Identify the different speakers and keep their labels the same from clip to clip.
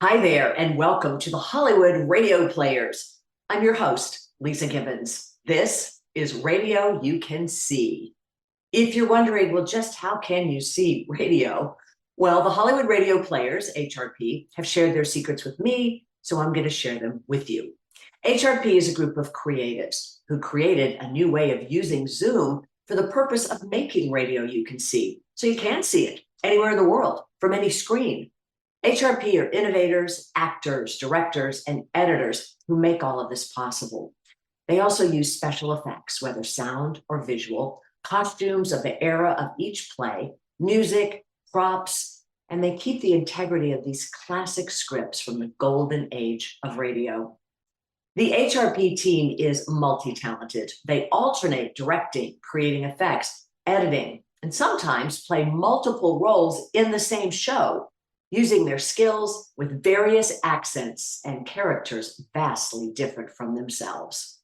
Speaker 1: Hi there, and welcome to the Hollywood Radio Players. I'm your host, Lisa Gibbons. This is Radio You Can See. If you're wondering, well, just how can you see radio? Well, the Hollywood Radio Players, HRP, have shared their secrets with me, so I'm going to share them with you. HRP is a group of creatives who created a new way of using Zoom for the purpose of making radio you can see, so you can see it anywhere in the world from any screen. HRP are innovators, actors, directors, and editors who make all of this possible. They also use special effects, whether sound or visual, costumes of the era of each play, music, props, and they keep the integrity of these classic scripts from the golden age of radio. The HRP team is multi-talented. They alternate directing, creating effects, editing, and sometimes play multiple roles in the same show, using their skills with various accents and characters vastly different from themselves.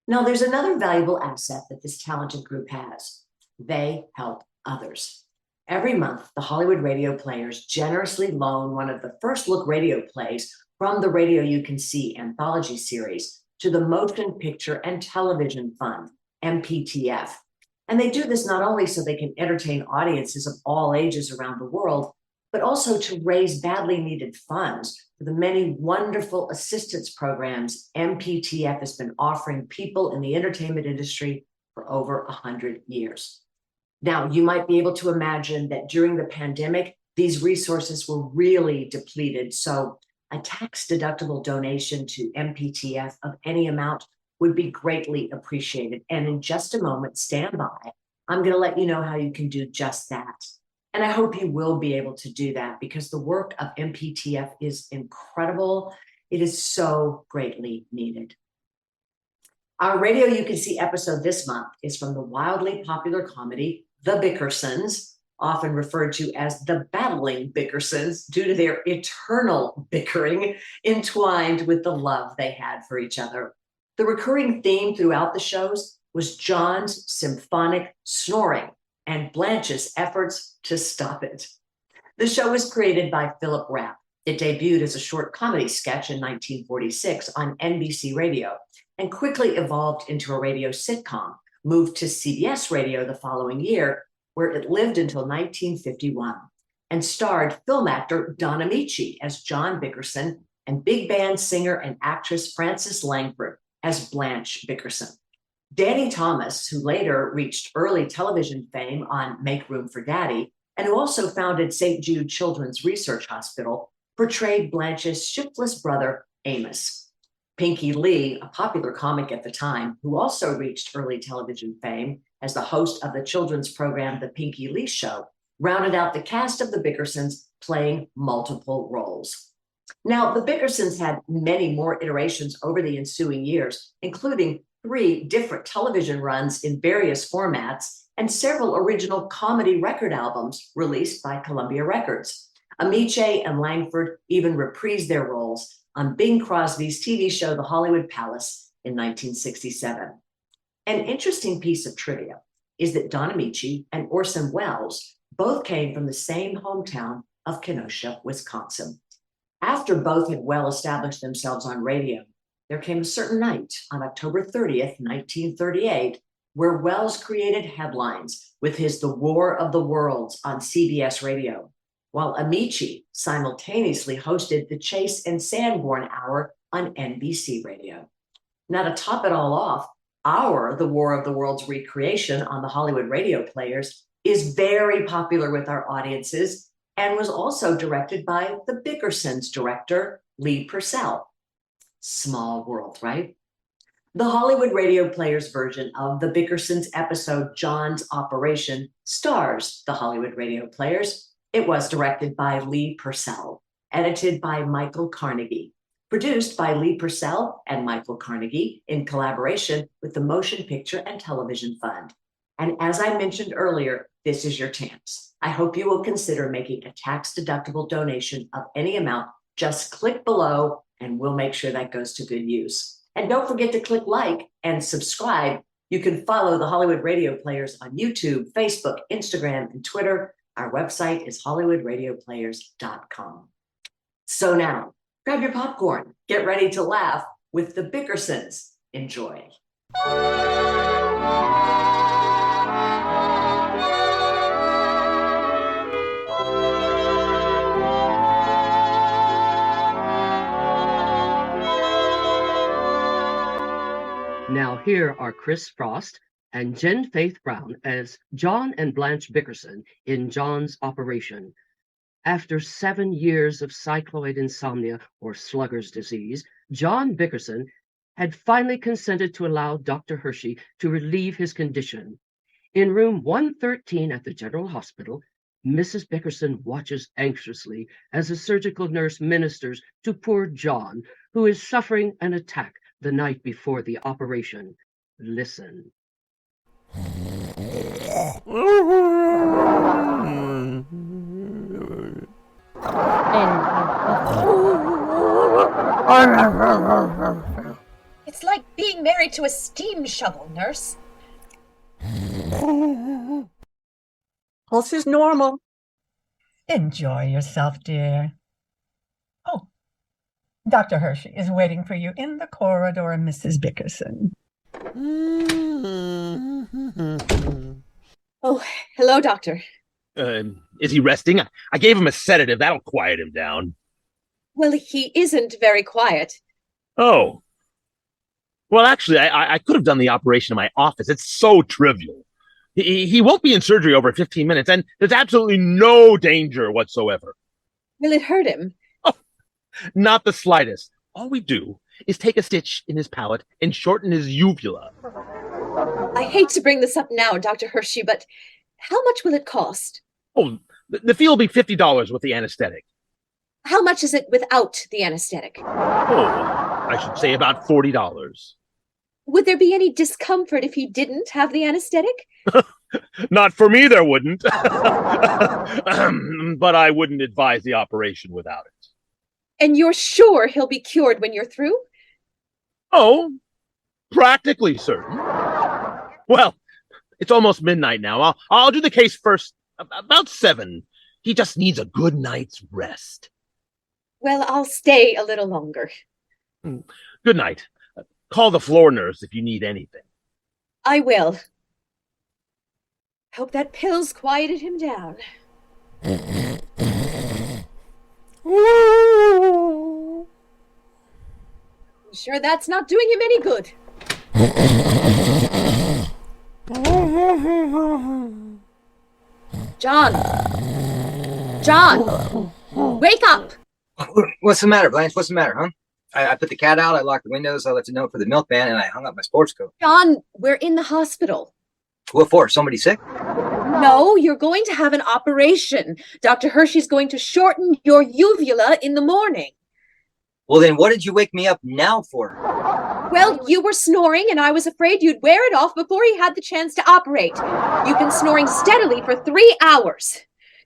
Speaker 1: Now, there's another valuable asset that this talented group has. They help others. Every month, the Hollywood Radio Players generously loan one of the first look radio plays from the Radio You Can See anthology series to the Motion Picture and Television Fund, MPTF. And they do this not only so they can entertain audiences of all ages around the world, but also to raise badly needed funds for the many wonderful assistance programs MPTF has been offering people in the entertainment industry for over 100 years. Now, you might be able to imagine that during the pandemic, these resources were really depleted. So a tax-deductible donation to MPTF of any amount would be greatly appreciated. And in just a moment, stand by. I'm going to let you know how you can do just that. And I hope you will be able to do that because the work of MPTF is incredible. It is so greatly needed. Our Radio You Can See episode this month is from the wildly popular comedy, The Bickersons, often referred to as the battling Bickersons due to their eternal bickering entwined with the love they had for each other. The recurring theme throughout the shows was John's symphonic snoring and Blanche's efforts to stop it. The show was created by Philip Rapp. It debuted as a short comedy sketch in 1946 on NBC Radio and quickly evolved into a radio sitcom, moved to CBS Radio the following year, where it lived until 1951, and starred film actor Don Amici as John Bickerson and big band singer and actress Frances Langford as Blanche Bickerson. Danny Thomas, who later reached early television fame on Make Room for Daddy, and who also founded St. Jude Children's Research Hospital, portrayed Blanche's shiftless brother, Amos. Pinky Lee, a popular comic at the time, who also reached early television fame as the host of the children's program The Pinky Lee Show, rounded out the cast of the Bickersons, playing multiple roles. Now, the Bickersons had many more iterations over the ensuing years, including 3 different television runs in various formats and several original comedy record albums released by Columbia Records. Amici and Langford even reprised their roles on Bing Crosby's TV show The Hollywood Palace in 1967. An interesting piece of trivia is that Don Amici and Orson Welles both came from the same hometown of Kenosha, Wisconsin. After both had well established themselves on radio, there came a certain night on October 30th, 1938, where Welles created headlines with his The War of the Worlds on CBS Radio, while Amici simultaneously hosted the Chase and Sanborn Hour on NBC Radio. Now, to top it all off, our The War of the Worlds recreation on the Hollywood Radio Players is very popular with our audiences and was also directed by the Bickersons director, Lee Purcell. Small world, right? The Hollywood Radio Players version of the Bickersons episode John's Operation stars the Hollywood Radio Players. It was directed by Lee Purcell, edited by Michael Carnegie, produced by Lee Purcell and Michael Carnegie in collaboration with the Motion Picture and Television Fund. And as I mentioned earlier, this is your chance. I hope you will consider making a tax-deductible donation of any amount. Just click below and we'll make sure that goes to good use. And don't forget to click like and subscribe. You can follow the Hollywood Radio Players on YouTube, Facebook, Instagram, and Twitter. Our website is hollywoodradioplayers.com. So now, grab your popcorn, get ready to laugh with the Bickersons. Enjoy.
Speaker 2: Now here are Chris Frost and Jen Faith Brown as John and Blanche Bickerson in John's Operation. After 7 years of cycloid insomnia or slugger's disease, John Bickerson had finally consented to allow Dr. Hershey to relieve his condition. In room 113 at the General Hospital, Mrs. Bickerson watches anxiously as a surgical nurse ministers to poor John, who is suffering an attack the night before the operation. Listen.
Speaker 3: It's like being married to a steam shovel, nurse.
Speaker 4: Pulse is normal.
Speaker 3: Enjoy yourself, dear. Oh, Dr. Hershey is waiting for you in the corridor, Mrs. Bickerson.
Speaker 5: Oh, hello, doctor.
Speaker 6: Is he resting? I gave him a sedative. That'll quiet him down.
Speaker 5: Well, he isn't very quiet.
Speaker 6: Oh. Well, actually, I could have done the operation in my office. It's so trivial. He won't be in surgery over 15 minutes, and there's absolutely no danger whatsoever.
Speaker 5: Will it hurt him?
Speaker 6: Oh, not the slightest. All we do is take a stitch in his palate and shorten his uvula.
Speaker 5: I hate to bring this up now, Dr. Hershey, but how much will it cost?
Speaker 6: Oh, the fee will be $50 with the anesthetic.
Speaker 5: How much is it without the anesthetic?
Speaker 6: Oh, I should say about $40.
Speaker 5: Would there be any discomfort if he didn't have the anesthetic?
Speaker 6: Not for me, there wouldn't. But I wouldn't advise the operation without it.
Speaker 5: And you're sure he'll be cured when you're through?
Speaker 6: Oh, practically certain. Well, it's almost midnight now. I'll do the case first, about 7. He just needs a good night's rest.
Speaker 5: Well, I'll stay a little longer.
Speaker 6: Good night. Call the floor nurse if you need anything.
Speaker 5: I will. Hope that pill's quieted him down. I'm sure that's not doing him any good. John! John! Wake up!
Speaker 7: What's the matter, Blanche? What's the matter, huh? I put the cat out, I locked the windows, I left a note for the milkman, and I hung up my sports coat.
Speaker 5: John, we're in the hospital.
Speaker 7: What for? Somebody sick?
Speaker 5: No, you're going to have an operation. Dr. Hershey's going to shorten your uvula in the morning.
Speaker 7: Well, then what did you wake me up now for?
Speaker 5: Well, you were snoring, and I was afraid you'd wear it off before he had the chance to operate. You've been snoring steadily for 3 hours.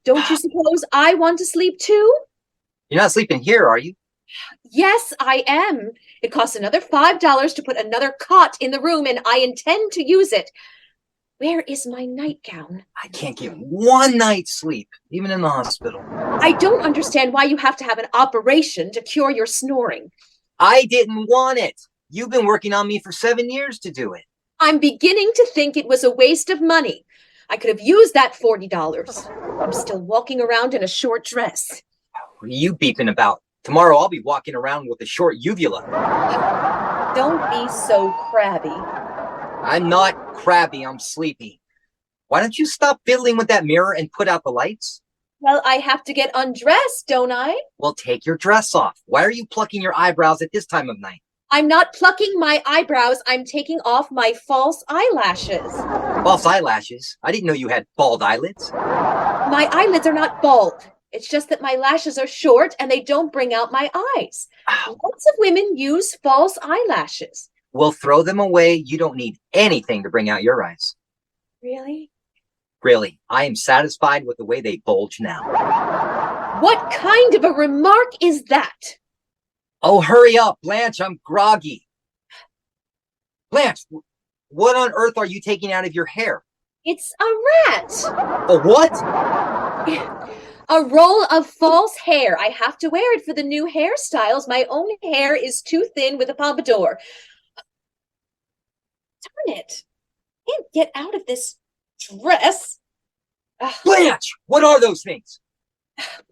Speaker 5: Don't you suppose I want to sleep too?
Speaker 7: You're not sleeping here, are you?
Speaker 5: Yes, I am. It costs another $5 to put another cot in the room, and I intend to use it. Where is my nightgown?
Speaker 7: I can't get one night's sleep, even in the hospital.
Speaker 5: I don't understand why you have to have an operation to cure your snoring.
Speaker 7: I didn't want it. You've been working on me for 7 years to do it.
Speaker 5: I'm beginning to think it was a waste of money. I could have used that $40. I'm still walking around in a short dress.
Speaker 7: What are you beeping about? Tomorrow I'll be walking around with a short uvula.
Speaker 5: Don't be so crabby.
Speaker 7: I'm not crabby, I'm sleepy. Why don't you stop fiddling with that mirror and put out the lights?
Speaker 5: Well, I have to get undressed, don't I?
Speaker 7: Well, take your dress off. Why are you plucking your eyebrows at this time of night?
Speaker 5: I'm not plucking my eyebrows. I'm taking off my false eyelashes.
Speaker 7: False eyelashes? I didn't know you had bald eyelids.
Speaker 5: My eyelids are not bald. It's just that my lashes are short and they don't bring out my eyes. Lots of women use false eyelashes.
Speaker 7: Well, throw them away. You don't need anything to bring out your eyes.
Speaker 5: Really?
Speaker 7: Really, I am satisfied with the way they bulge now.
Speaker 5: What kind of a remark is that?
Speaker 7: Oh, hurry up, Blanche, I'm groggy. Blanche, what on earth are you taking out of your hair?
Speaker 5: It's a rat.
Speaker 7: A what?
Speaker 5: A roll of false hair. I have to wear it for the new hairstyles. My own hair is too thin with a pompadour. Darn it. I can't get out of this dress. Ugh.
Speaker 7: Blanche, what are those things?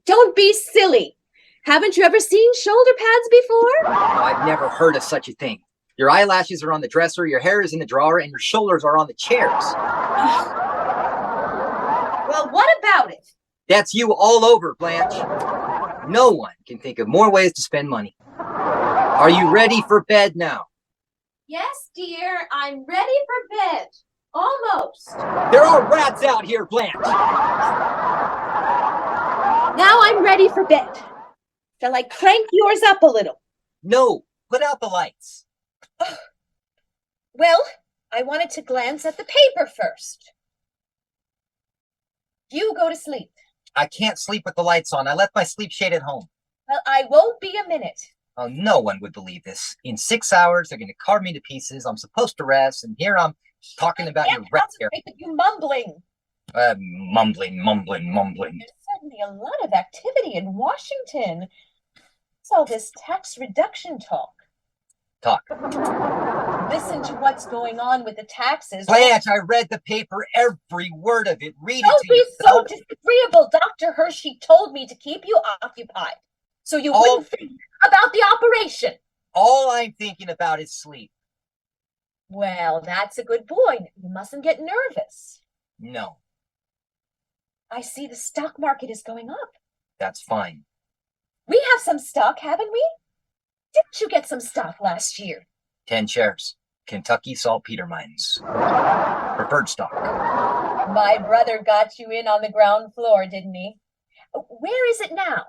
Speaker 5: Don't be silly. Haven't you ever seen shoulder pads before?
Speaker 7: I've never heard of such a thing. Your eyelashes are on the dresser, your hair is in the drawer, and your shoulders are on the chairs.
Speaker 5: Well, what about it?
Speaker 7: That's you all over, Blanche. No one can think of more ways to spend money. Are you ready for bed now?
Speaker 5: Yes, dear, I'm ready for bed. Almost.
Speaker 7: There are rats out here, Blanche.
Speaker 5: Now I'm ready for bed. Shall I crank yours up a little?
Speaker 7: No, put out the lights.
Speaker 5: Well, I wanted to glance at the paper first. You go to sleep.
Speaker 7: I can't sleep with the lights on. I left my sleep shade at home.
Speaker 5: Well, I won't be a minute.
Speaker 7: Oh, no one would believe this. In 6 hours, they're going to carve me to pieces. I'm supposed to rest, and here I'm talking about your rat hair.
Speaker 5: You mumbling.
Speaker 7: Mumbling.
Speaker 5: There's certainly a lot of activity in Washington. What's all this tax reduction talk? Listen to what's going on with the taxes.
Speaker 7: Blanche, I read the paper, every word of it. Read
Speaker 5: Don't
Speaker 7: it to
Speaker 5: be
Speaker 7: yourself.
Speaker 5: so disagreeable. Dr. Hershey told me to keep you occupied, so you wouldn't think about the operation.
Speaker 7: All I'm thinking about is sleep.
Speaker 5: Well, that's a good point. You mustn't get nervous.
Speaker 7: No,
Speaker 5: I see the stock market is going up.
Speaker 7: that's fine.
Speaker 5: We have some stock, haven't we? Didn't you get some stock last year?
Speaker 7: 10 shares. Kentucky Saltpeter Mines. Preferred stock.
Speaker 5: My brother got you in on the ground floor, didn't he? Where is it now?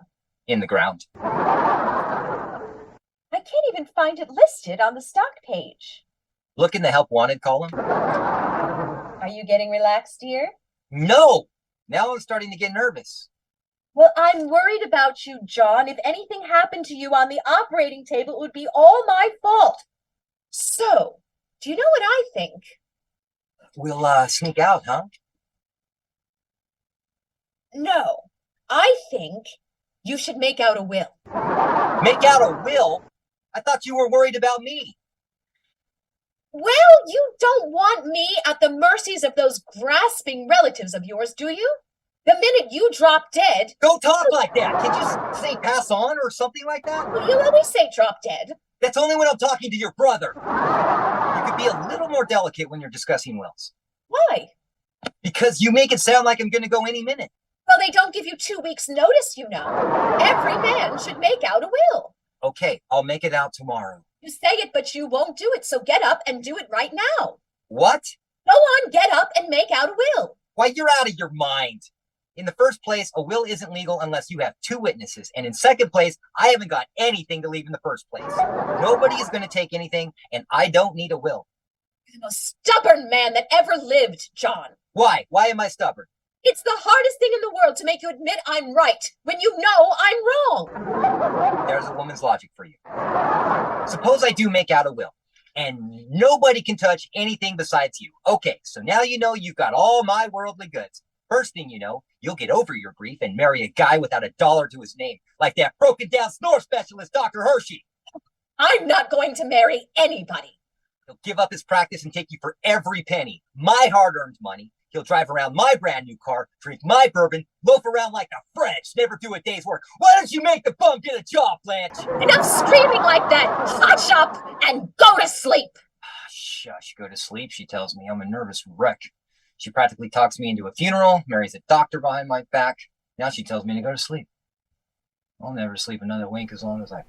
Speaker 7: In the ground.
Speaker 5: I can't even find it listed on the stock page.
Speaker 7: Look in the help wanted column.
Speaker 5: Are you getting relaxed, dear?
Speaker 7: No! Now I'm starting to get nervous.
Speaker 5: Well, I'm worried about you, John. If anything happened to you on the operating table, it would be all my fault. So, do you know what I think?
Speaker 7: We'll sneak out, huh?
Speaker 5: No, I think you should make out a will.
Speaker 7: Make out a will? I thought you were worried about me.
Speaker 5: Well, you don't want me at the mercies of those grasping relatives of yours, do you? The minute you drop dead...
Speaker 7: Don't talk like that. Can't you say pass on or something like that?
Speaker 5: Well, you always say drop dead.
Speaker 7: That's only when I'm talking to your brother. You could be a little more delicate when you're discussing wills.
Speaker 5: Why?
Speaker 7: Because you make it sound like I'm going to go any minute.
Speaker 5: Well, they don't give you 2 weeks' notice, you know. Every man should make out a will.
Speaker 7: Okay, I'll make it out tomorrow.
Speaker 5: You say it, but you won't do it, so get up and do it right now.
Speaker 7: What?
Speaker 5: Go on, get up and make out a will.
Speaker 7: Why, you're out of your mind. In the first place, a will isn't legal unless you have 2 witnesses. And in second place, I haven't got anything to leave in the first place. Nobody is going to take anything, and I don't need a will.
Speaker 5: You're the most stubborn man that ever lived, John.
Speaker 7: Why? Why am I stubborn?
Speaker 5: It's the hardest thing in the world to make you admit I'm right when you know I'm wrong.
Speaker 7: There's a woman's logic for you. Suppose I do make out a will, and nobody can touch anything besides you. Okay, so now you know you've got all my worldly goods. First thing you know, you'll get over your grief and marry a guy without a dollar to his name, like that broken down snore specialist, Dr. Hershey.
Speaker 5: I'm not going to marry anybody.
Speaker 7: He'll give up his practice and take you for every penny, my hard-earned money. He'll drive around my brand new car, drink my bourbon, loaf around like a French, never do a day's work. Why don't you make the bum get a job, Blanche?
Speaker 5: Enough screaming like that. Hush up and go to sleep.
Speaker 7: Shush, go to sleep, she tells me. I'm a nervous wreck. She practically talks me into a funeral, marries a doctor behind my back. Now she tells me to go to sleep. I'll never sleep another wink as long as I...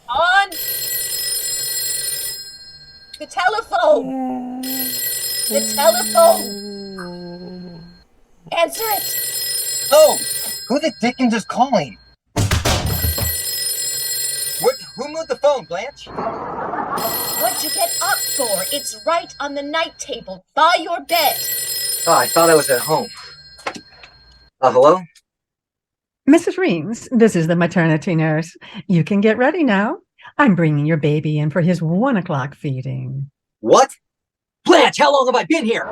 Speaker 5: On the telephone. The telephone. Answer it.
Speaker 7: Oh! Who the dickens is calling? Who moved the phone, Blanche?
Speaker 5: What
Speaker 8: to get up for? It's right on the night table by your bed.
Speaker 7: Oh, I thought I was at home. Hello?
Speaker 3: Mrs. Reams, this is the maternity nurse. You can get ready now. I'm bringing your baby in for his 1 o'clock feeding.
Speaker 7: What? Blanche, how long have I been here?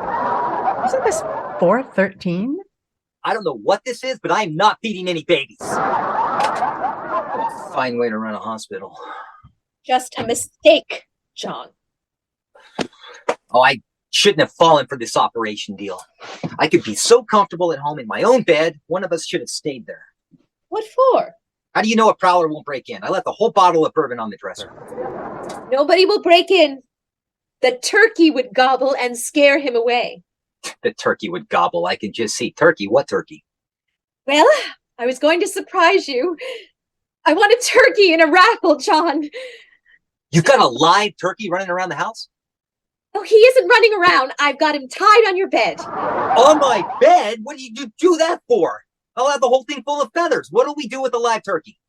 Speaker 3: Isn't this 4:13?
Speaker 7: I don't know what this is, but I'm not feeding any babies. Fine way to run a hospital.
Speaker 5: Just a mistake, John.
Speaker 7: Oh, I shouldn't have fallen for this operation deal. I could be so comfortable at home in my own bed, one of us should have stayed there.
Speaker 5: What for?
Speaker 7: How do you know a prowler won't break in? I left a whole bottle of bourbon on the dresser.
Speaker 5: Nobody will break in. The turkey would gobble and scare him away.
Speaker 7: The turkey would gobble. I can just see. Turkey? What turkey?
Speaker 5: Well, I was going to surprise you. I want a turkey in a raffle, John.
Speaker 7: You've got a live turkey running around the house?
Speaker 5: Oh, he isn't running around. I've got him tied on your bed.
Speaker 7: On my bed? What do you do that for? I'll have the whole thing full of feathers. What do we do with a live turkey?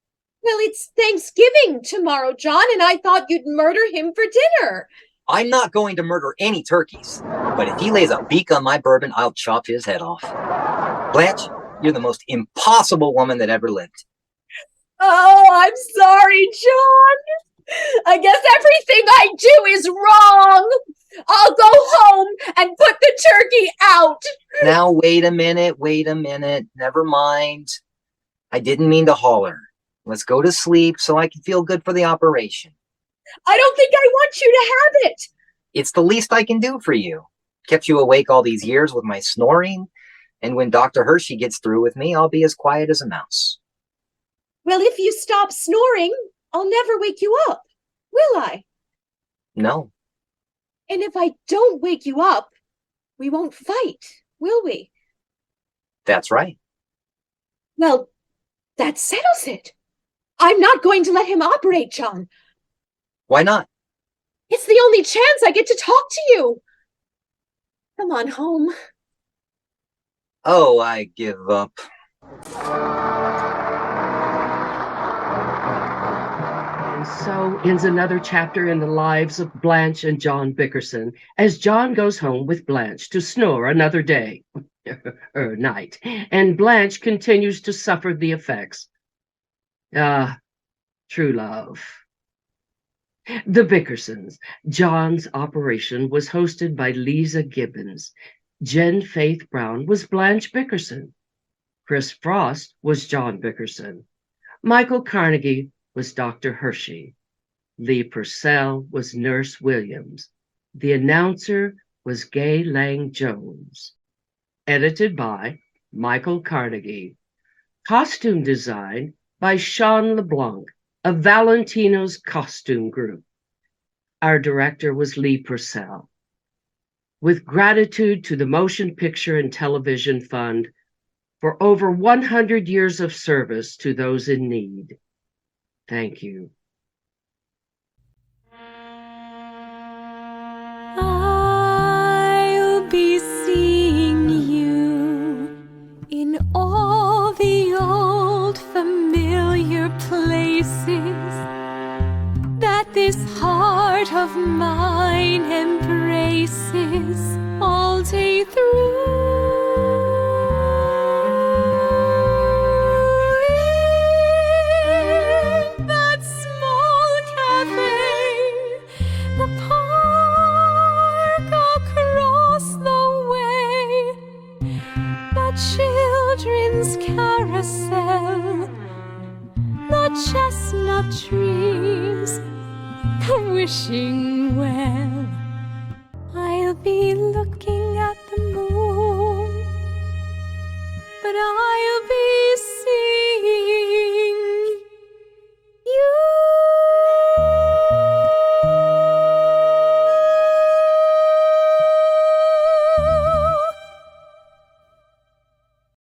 Speaker 5: Well, it's Thanksgiving tomorrow, John, and I thought you'd murder him for dinner.
Speaker 7: I'm not going to murder any turkeys, but if he lays a beak on my bourbon, I'll chop his head off. Blanche, you're the most impossible woman that ever lived.
Speaker 5: Oh, I'm sorry, John. I guess everything I do is wrong. I'll go home and put the turkey out.
Speaker 7: Now, wait a minute. Never mind. I didn't mean to holler. Let's go to sleep so I can feel good for the operation.
Speaker 5: I don't think I want you to have it.
Speaker 7: It's the least I can do for you. Kept you awake all these years with my snoring, and when Dr. Hershey gets through with me, I'll be as quiet as a mouse.
Speaker 5: Well, if you stop snoring, I'll never wake you up, will I?
Speaker 7: No.
Speaker 5: And if I don't wake you up, we won't fight, will we?
Speaker 7: That's right.
Speaker 5: Well, that settles it. I'm not going to let him operate, John.
Speaker 7: Why not?
Speaker 5: It's the only chance I get to talk to you. Come on home.
Speaker 7: Oh, I give up.
Speaker 2: And so ends another chapter in the lives of Blanche and John Bickerson, as John goes home with Blanche to snore another day, night, and Blanche continues to suffer the effects. True love. The Bickersons. John's operation was hosted by Lisa Gibbons. Jen Faith Brown was Blanche Bickerson. Chris Frost was John Bickerson. Michael Carnegie was Dr. Hershey. Lee Purcell was Nurse Williams. The announcer was Gay Lang Jones. Edited by Michael Carnegie. Costume design by Sean LeBlanc of Valentino's Costume Group. Our director was Lee Purcell. With gratitude to the Motion Picture and Television Fund for over 100 years of service to those in need. Thank you.
Speaker 9: I'll be seeing you in all the old familiar places that this heart of mine embraces all day through. In that small cafe, the park across the way, the children's carousel, the chestnut trees, wishing well. I'll be looking at the moon, but I'll be